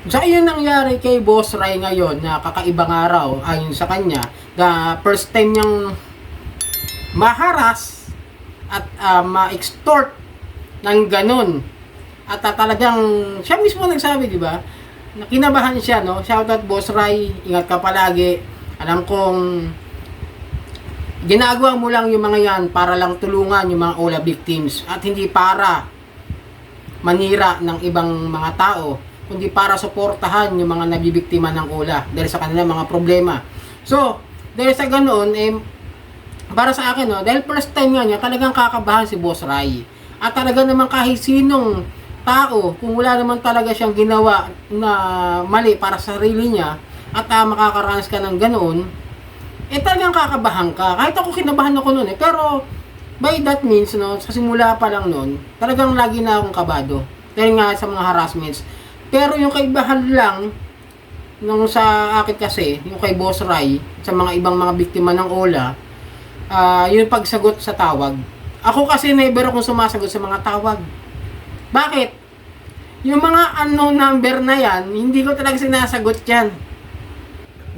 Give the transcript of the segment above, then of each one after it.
So, yun nangyari kay Boss Ray ngayon na kakaibang araw ayon sa kanya na first time niyang maharas at ma-extort ng ganun. At talagang siya mismo nagsabi, di ba? Nakinabahan siya, no? Shoutout Boss Ray, ingat ka palagi. Alam kong ginagawa mo lang yung mga yan para lang tulungan yung mga OLA victims at hindi para manira ng ibang mga tao, kundi para suportahan yung mga nabibiktima ng OLA dahil sa kanilang mga problema. So, dahil sa ganoon, para sa akin, no, dahil first time nga niya, talagang kakabahan si Boss Ray. At talaga naman kahit sinong tao, kung wala naman talaga siyang ginawa na mali para sa sarili niya, at makakaranas ka ng ganoon, talagang kakabahan ka. Kahit ako kinabahan ako noon pero by that means, no, sa simula pa lang noon, talagang lagi na akong kabado. Dahil nga sa mga harassments. Pero yung kaibahan lang, nung sa akin kasi, yung kay Boss Ray, sa mga ibang mga biktima ng OLA, yung pagsagot sa tawag. Ako kasi never akong sumasagot sa mga tawag. Bakit? Yung mga unknown number na yan, hindi ko talaga sinasagot yan.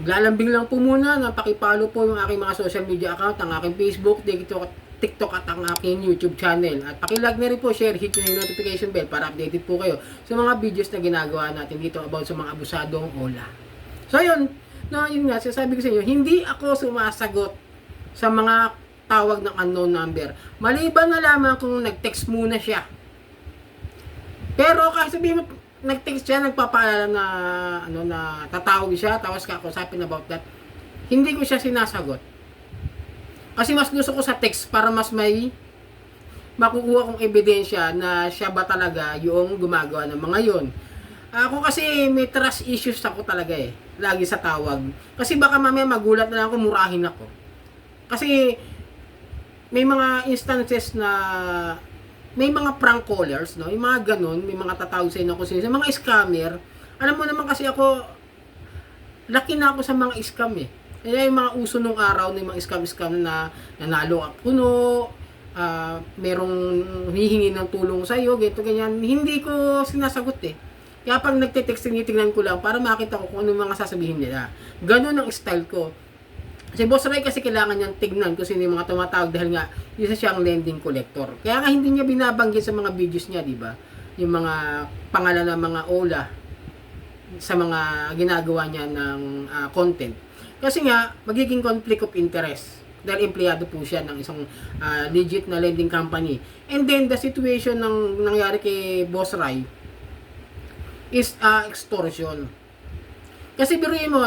Lalambing lang po muna na pakipalo po yung aking mga social media account, ang aking Facebook, TikTok at ang aking YouTube channel. At pakilag na rin po, share, hit nyo yung notification bell para updated po kayo sa mga videos na ginagawa natin dito about sa mga abusadong OLA. So yun, yun nga, sasabi ko sa inyo, hindi ako sumasagot sa mga tawag ng unknown number. Maliban na lamang kung nag-text muna siya. Pero kahit sabihin mo, nag-text siya, nagpapaalala na na tatawag siya, tapos kakausapin about that, hindi ko siya sinasagot. Kasi mas gusto ko sa text para mas may makukuha kong ebidensya na siya ba talaga yung gumagawa ng mga yon. Ako kasi may trust issues ako talaga lagi sa tawag. Kasi baka mamaya magulat na lang ako, murahin ako. Kasi may mga instances na may mga prank callers, no? Yung mga ganun, may mga tatawag sa inyo kung sino, mga scammer. Alam mo naman kasi ako, laki na ako sa mga scam Kaya yung mga uso nung araw ng mga scam na nanalo ako merong hihingi ng tulong sa iyo, ganyan, hindi ko sinasagot Kaya pag nagte-text, tinitingnan ko lang para makita ko kung ano mga sasabihin nila. Ganun ang style ko. Si Boss Ray kasi kailangan niyang tignan kung sino yung mga tumatawag dahil nga isa siyang lending collector. Kaya nga hindi niya binabanggit sa mga videos niya, di ba? Yung mga pangalan ng mga OLA sa mga ginagawa niya ng content. Kasi nga, magiging conflict of interest dahil empleyado po siya ng isang legit na lending company. And then, the situation ng nangyari kay Boss Ray is extortion. Kasi biruin mo,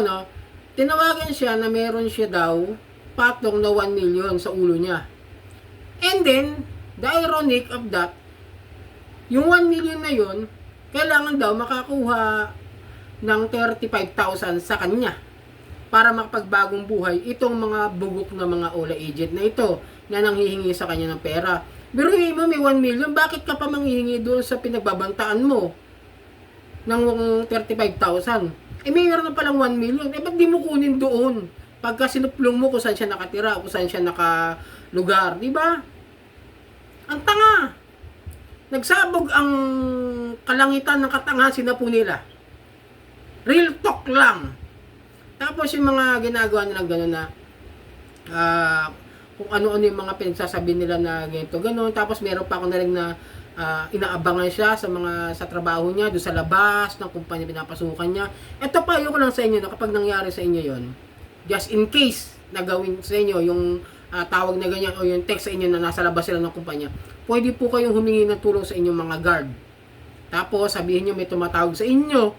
tinawagan siya na meron siya daw patong na 1 million sa ulo niya. And then, the ironic of that, yung 1 million na yun, kailangan daw makakuha ng 35,000 sa kanya para makapagbagong buhay itong mga bugok na mga OLA agent na ito na nanghihingi sa kanya ng pera. Pero mo may 1 million, bakit ka pa manghihingi doon sa pinagbabantaan mo ng 35,000? Mayroon na palang 1 million. Ba't di mo kunin doon? Pagka sinuplong mo kung saan siya nakatira, kung saan siya nakalugar. Di ba? Ang tanga. Nagsabog ang kalangitan ng katangahan, sinapo nila. Real talk lang. Tapos yung mga ginagawa nila gano'n na kung ano-ano yung mga pinagsasabi nila na ganito, gano'n. Tapos meron pa ako na rin na inaabangan siya sa trabaho niya, doon sa labas ng kumpanya pinapasukan niya. Ito pa, ayoko lang sa inyo kapag nangyari sa inyo yon, just in case na gawin sa inyo yung tawag na ganyan o yung text sa inyo na nasa labas sila ng kumpanya, pwede po kayong humingi ng tulong sa inyong mga guard. Tapos sabihin niyo may tumatawag sa inyo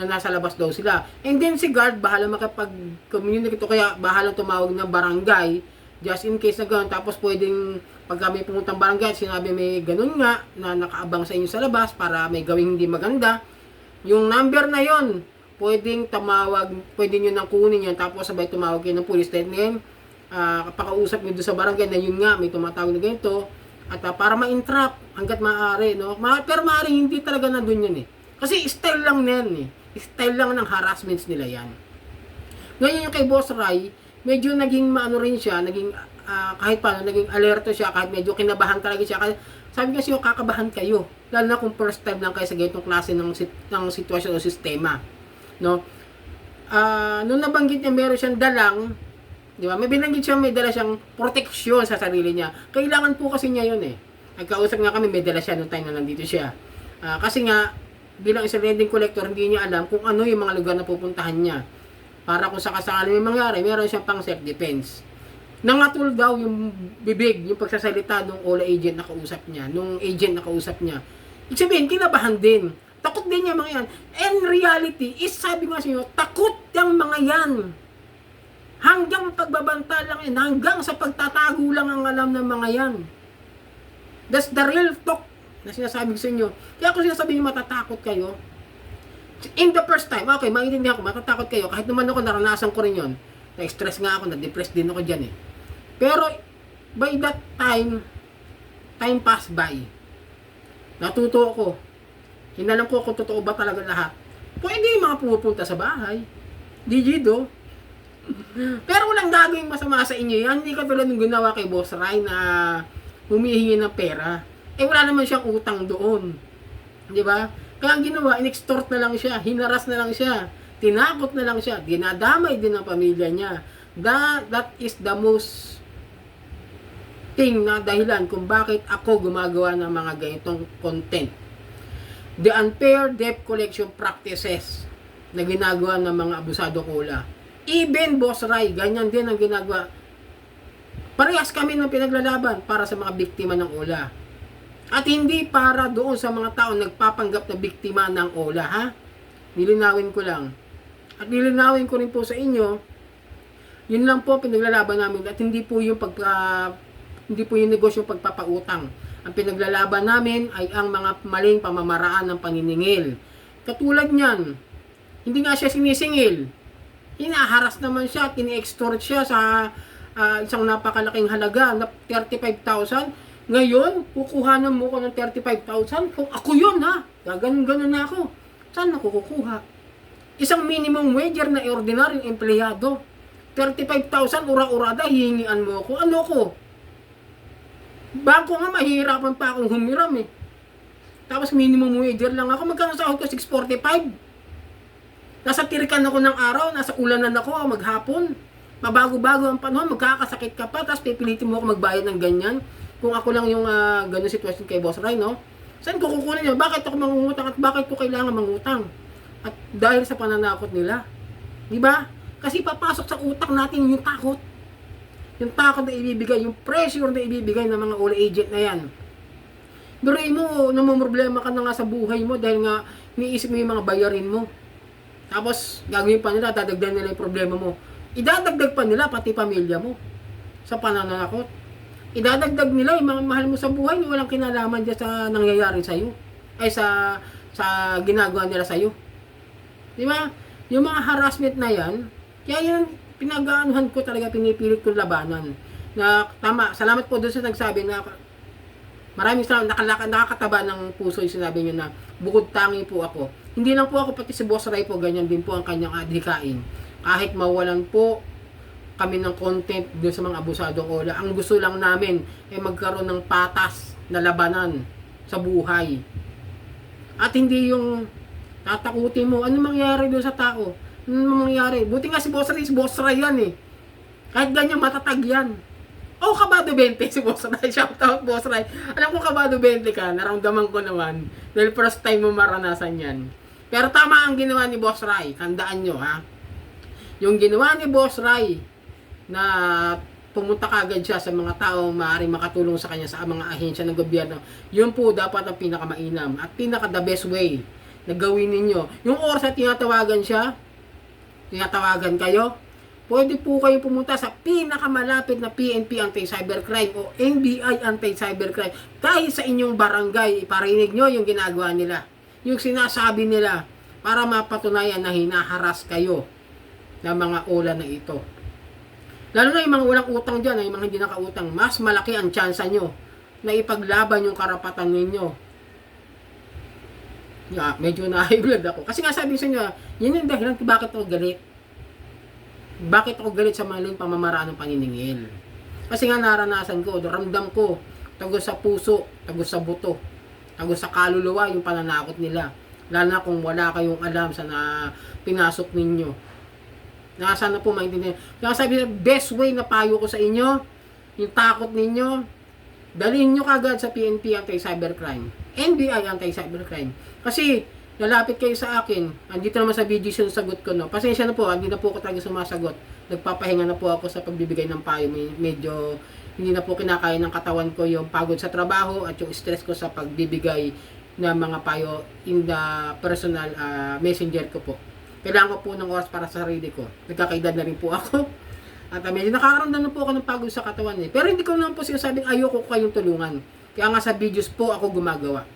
na nasa labas daw sila. And then si guard bahala makapag-communicate o kaya bahala tumawag ng barangay just in case na gano'n. Tapos pwedeng pagka may pumuntang barangay, sinabi may ganun nga na nakaabang sa inyo sa labas para may gawing hindi maganda, yung number na yon pwedeng tumawag, pwede nyo nang kunin yan, tapos sabay tumawag kayo ng police. Then pakausap nyo doon sa barangay na yun nga, may tumatawag na ganito, at para ma-entrap hanggat maaari, pero maaari hindi talaga nandun yan kasi style lang na yan style lang ng harassments nila yan. Ngayon yung kay Boss Ray, medyo naging maano rin siya, naging kahit paano, naging alerto siya, kahit medyo kinabahan talaga siya. Sabi kasi kakabahan kayo. lalo na kung first time lang kayo sa ganitong klase ng sitwasyon o sistema, no? Nung nabanggit niya meron siyang dalang, di ba? May binanggit siya, may dala siyang proteksyon sa sarili niya. Kailangan po kasi niya yun eh. Nagkausap nga kami, may dala siya nung time na nandito siya. Kasi nga, bilang isang lending collector, hindi niya alam kung ano yung mga lugar na pupuntahan niya. Para kung sakasakali may mangyari, meron siyang pang self-defense. Nangatul daw yung bibig, yung pagsasalita nung OLA agent na kausap niya, nung agent na kausap niya. Ibig sabihin, kinabahan din. Takot din niya mga yan. And reality is, sabi nga sa inyo, takot yung mga yan. Hanggang pagbabanta lang yan, hanggang sa pagtatago lang ang alam ng mga yan. That's the real talk na sinasabi ko sa inyo. Kaya ako sinasabi niyo matatakot kayo. In the first time, okay, maintindihan ko, matatakot kayo. Kahit naman ako, naranasan ko rin yun. Na-stress nga ako, na-depress din ako dyan eh. Pero, by that time passed by. Natuto ako. Hinalam ko kung totoo ba talaga lahat. Pwede yung mga pumupunta sa bahay. Digido. Pero walang gagawing masama sa inyo yan. Hindi ka tulad ng ginawa kay Boss Ray na humihingi ng pera. Wala naman siyang utang doon. Di ba? Kaya ang ginawa, in-extort na lang siya. Hinaras na lang siya. Tinakot na lang siya. Dinadamay din ang pamilya niya. That is the most thing na dahilan kung bakit ako gumagawa ng mga ganitong content. The unfair debt collection practices na ginagawa ng mga abusadong ula. Even Boss Ray, ganyan din ang ginagawa. Parehas kami ng pinaglalaban para sa mga biktima ng ula. At hindi para doon sa mga taong nagpapanggap na biktima ng ula, ha? Nilinawin ko lang. At nilinawin ko rin po sa inyo, yun lang po pinaglalaban namin at hindi po yung negosyo pagpapautang. Ang pinaglalaban namin ay ang mga maling pamamaraan ng paniningil. Katulad niyan, hindi nga siya sinisingil. Hinaharas naman siya, tini-extort siya sa isang napakalaking halaga na 35,000. Ngayon, kukuhanan mo ko ng 35,000. Kung ako yun ha, gaganon-ganon na ako. Saan ako kukuha? Isang minimum wager na ordinaryong empleyado. 35,000, ura-urada, hihingian mo ako. Ano ko? Bago nga, mahihirapan pa akong humiram eh. Tapos minimum wager lang ako. Magkano sahod ko? 645. Nasa tirikan ako ng araw, nasa ulanan ako, maghapon. Mabago-bago ang panahon, magkakasakit ka pa, tapos pipilitin mo ako magbayad ng ganyan. Kung ako lang yung ganun sitwasyon kay Boss Ray, no? Saan ko kukunin yun? Bakit ako mangungutang at bakit ko kailangan mangutang? At dahil sa pananakot nila. Di ba? Kasi papasok sa utak natin yung takot. Yung takot na ibibigay, yung pressure na ibibigay ng mga OLA agent na yan. Duray mo, namumroblema ka na nga sa buhay mo dahil nga iniisip mo yung mga bayarin mo. Tapos, gagawin pa nila, dadagdag nila yung problema mo. Idadagdag pa nila pati pamilya mo sa pananakot. Idadagdag nila yung mga mahal mo sa buhay na walang kinalaman dyan sa nangyayari sa'yo. Ay sa ginagawa nila sa'yo. Di ba? Yung mga harassment na yan, kaya yun, pinag-aanuhan ko talaga, pinipilit kong labanan. Na tama, salamat po doon sa nagsabi na maraming salamat, nakakataba ng puso yung sinabi nyo na bukod tangi po ako. Hindi lang po ako, pati si Boss Ray po, ganyan din po ang kanyang adhikain. Kahit mawalan po kami ng content doon sa mga abusadong ola, ang gusto lang namin ay magkaroon ng patas na labanan sa buhay. At hindi yung tatakutin mo, ano mangyari doon sa tao? Ano mangyari? Buti nga si Boss Ray yan eh. Kahit ganyan matatag yan. Oh, kabado 20 si Boss Ray. Shout out Boss Ray. Alam ko kabado 20 ka, naramdaman ko naman. Dahil first time mo maranasan yan. Pero tama ang ginawa ni Boss Ray. Tandaan nyo ha. Yung ginawa ni Boss Ray na pumunta kagad siya sa mga taong maaaring makatulong sa kanya sa mga ahensya ng gobyerno, yun po dapat ang pinakamainam at pinaka the best way na gawin ninyo. Yung oras na tinatawagan kayo, pwede po kayong pumunta sa pinakamalapit na PNP Anti-Cybercrime o NBI Anti-Cybercrime. Dahil sa inyong barangay, iparinig nyo yung ginagawa nila. Yung sinasabi nila para mapatunayan na hinaharas kayo ng mga ola na ito. Lalo na yung mga walang utang dyan, yung mga hindi nakautang, mas malaki ang tsansa nyo na ipaglaban yung karapatan ninyo. Yeah, medyo na-high-blood ako. Kasi nga sabi sa inyo, yun yung dahilan kung bakit ako galit. Bakit ako galit sa maling pamamaraan ng paniningil. Kasi nga naranasan ko, ramdam ko, tagos sa puso, tagos sa buto. hanggang sa kaluluwa yung pananakot nila. Lalo na kung wala kayong alam sa na pinasok ninyo. Nasa na po maintindihan. Kaya sabi, best way na payo ko sa inyo, yung takot ninyo, dalhin nyo kagad sa PNP Anti-Cybercrime, NBI Anti-Cybercrime. Kasi, lalapit kayo sa akin, andito naman sa video yung sagot ko, no? Pasensya na po, hindi na po ako talaga sumasagot. Nagpapahinga na po ako sa pagbibigay ng payo. Medyo, hindi na po kinakaya ng katawan ko yung pagod sa trabaho at yung stress ko sa pagbibigay ng mga payo in the personal messenger ko po. Kailangan ko po ng oras para sa sarili ko. Nagkakaedad na rin po ako. At medyo nakakaramdam na po ako ng pagod sa katawan eh. Pero hindi ko naman po sinasabing ayoko ko kayong tulungan. Kaya nga sa videos po ako gumagawa.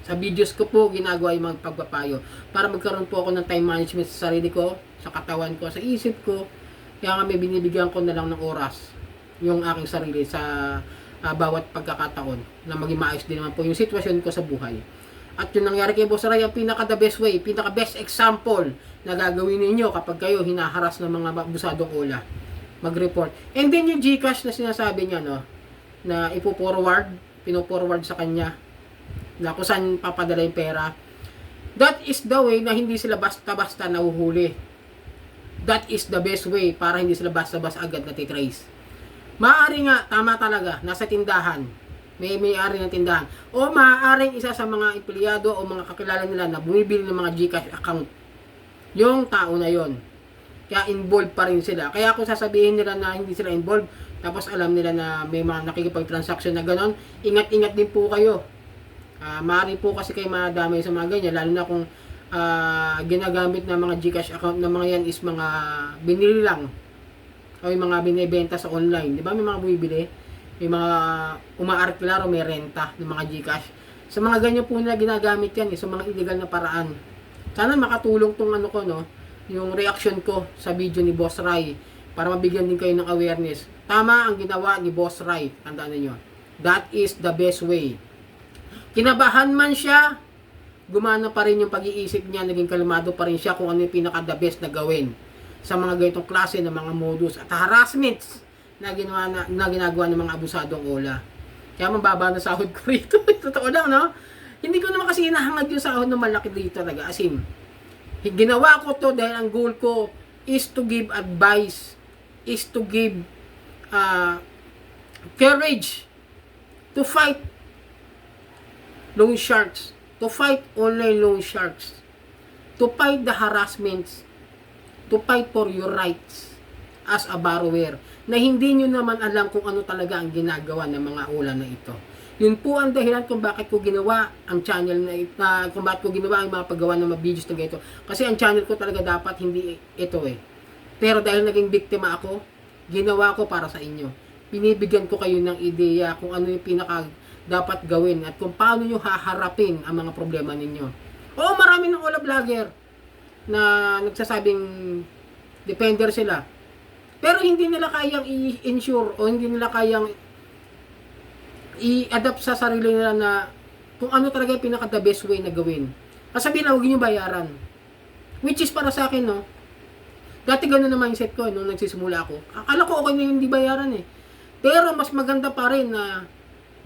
Sa videos ko po ginagawa yung mga pagpapayo. Para magkaroon po ako ng time management sa sarili ko, sa katawan ko, sa isip ko. Kaya nga may binibigyan ko na lang ng oras yung aking sarili sa bawat pagkakataon na maging maayos din naman po yung sitwasyon ko sa buhay. At yung nangyari kay Boss Ray, ang pinaka the best way, pinaka best example na gagawin ninyo kapag kayo hinaharas ng mga abusadong ula. Mag-report. And then yung GCash na sinasabi niya, no, na pino-forward sa kanya, na kung saan papadala yung pera, that is the way na hindi sila basta-basta nahuhuli. That is the best way para hindi sila basta-basta agad natitrace. Maaari nga, tama talaga, nasa tindahan, may-ari ng tindahan, o maaaring isa sa mga empleyado o mga kakilala nila na bumibili ng mga GCash account, yung tao na yon. Kaya involved pa rin sila. Kaya kung sasabihin nila na hindi sila involved, tapos alam nila na may mga nakikipag-transaction na ganon, ingat-ingat din po kayo. Maaari po kasi kayo madamay sa mga ganyan, lalo na kung ginagamit ng mga GCash account na mga yan is mga binili lang o yung mga binibenta sa online. Di ba may mga bumibili? May mga umaarkila o may renta ng mga GCash. Sa mga ganyan po nila ginagamit yan, sa mga illegal na paraan. Sana makatulong tong ano ko, no, yung reaction ko sa video ni Boss Ray para mabigyan din kayo ng awareness. Tama ang ginawa ni Boss Ray. Tandaan niyo. That is the best way. Kinabahan man siya, gumana pa rin yung pag-iisip niya, naging kalmado pa rin siya kung ano yung pinaka-the best na gawin sa mga ganitong klase ng mga modus at harassments na ginagawa ng mga abusadong ula. Kaya mababa na sahod ko rito. Totoo lang, no? Hindi ko naman kasi hinahangad yung sahod na malaki dito talaga. As in, ginawa ko to dahil ang goal ko is to give advice, is to give courage to fight loan sharks, to fight online loan sharks, to fight the harassments, to fight for your rights as a borrower, na hindi nyo naman alam kung ano talaga ang ginagawa ng mga ula na ito. Yun po ang dahilan kung bakit ko ginawa ang channel na kung bakit ko ginawa ang mga paggawa ng mga videos na ganito. Kasi ang channel ko talaga dapat hindi ito eh. Pero dahil naging biktima ako, ginawa ko para sa inyo. Binibigyan ko kayo ng ideya kung ano yung pinaka dapat gawin at kung paano nyo haharapin ang mga problema ninyo. Oo, marami ng ula vlogger na nagsasabing defender sila. Pero hindi nila kayang i-insure o hindi nila kayang i-adapt sa sarili nila na kung ano talaga yung pinaka the best way na gawin. Kasabihin na huwag nyo bayaran. Which is para sa akin, no? Dati gano'n na mindset ko nung nagsisimula ako. Akala ko okay na yung hindi bayaran eh. Pero mas maganda pa rin na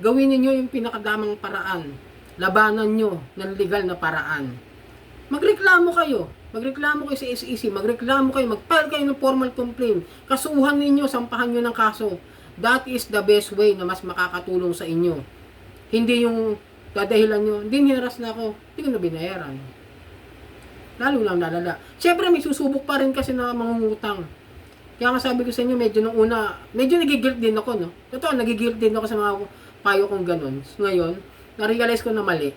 gawin niyo yung pinakadamang paraan. Labanan nyo ng legal na paraan. Magreklamo kayo. Magreklamo kayo sa SEC. Magreklamo kayo. Mag-file kayo ng formal complaint. Kasuhan ninyo. Sampahan nyo ng kaso. That is the best way na mas makakatulong sa inyo. Hindi yung dadahilan nyo. Hindi hinaras na ako. Hindi ko na binayaran. Lalo lang lalala. Siyempre may susubok pa rin kasi na mangungutang. Kaya nga sabi ko sa inyo, medyo nung una, medyo nagigilt din ako, no? Totoo, nagigilt din ako sa mga payo kong ganun. Ngayon, na-realize ko na mali.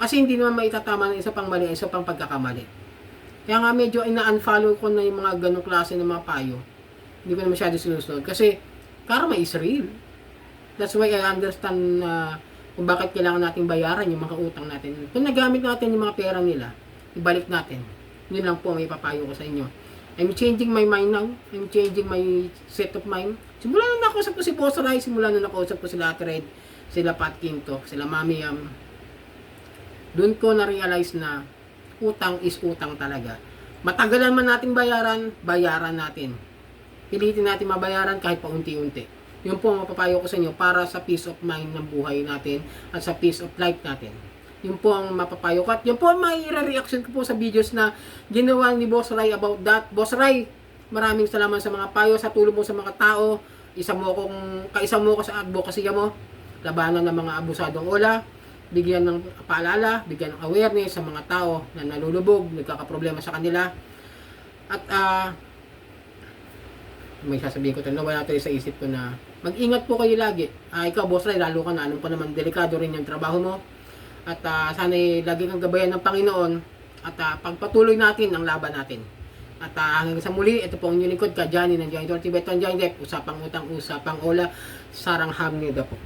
Kasi hindi naman maitatama ng isa pang mali, isa pang pagkakamali. Kaya nga medyo ina-unfollow ko na yung mga ganong klase ng mga payo. Hindi ko na masyado sinusunod. Kasi, karma is real. That's why I understand kung bakit kailangan natin bayaran yung mga utang natin. Kung nagamit natin yung mga pera nila, ibalik natin. Yun lang po may papayo ko sa inyo. I'm changing my mind now. I'm changing my set of mind. Simula na nakausap ko si Boss Ray, simula na nakausap ko sila Ate Red, sila Pat Quinto, sila Mami Yam. Doon ko na-realize na utang is utang talaga. Matagalan man natin bayaran, bayaran natin. Pilitin natin mabayaran kahit paunti-unti. Yun po ang mapapayo ko sa inyo para sa peace of mind ng buhay natin at sa peace of life natin. Yun po ang mapapayo ko. At yun po ang may reaction ko po sa videos na ginawa ni Boss Ray about that. Boss Ray, maraming salamat sa mga payo, sa tulong mo sa mga tao. Kaisa mo ko sa advocacy mo, labanan ng mga abusadong ula, bigyan ng paalala, bigyan ng awareness sa mga tao na nalulubog, nagkakaproblema sa kanila. At may sasabihin ko ito, nawala tayo sa isip ko na mag-ingat po kayo lagi. Ikaw, Boss Ray, lalo ka na, anong pa naman, delikado rin yung trabaho mo. At sana'y lagi kang gabayan ng Panginoon at pagpatuloy natin ang laban natin. At hanggang sa muli, ito po ang inyong lingkod ka, Johnny ng Johnny Tortibet, Johnny Depp, usapang utang, usapang ola, sarang hamnida po.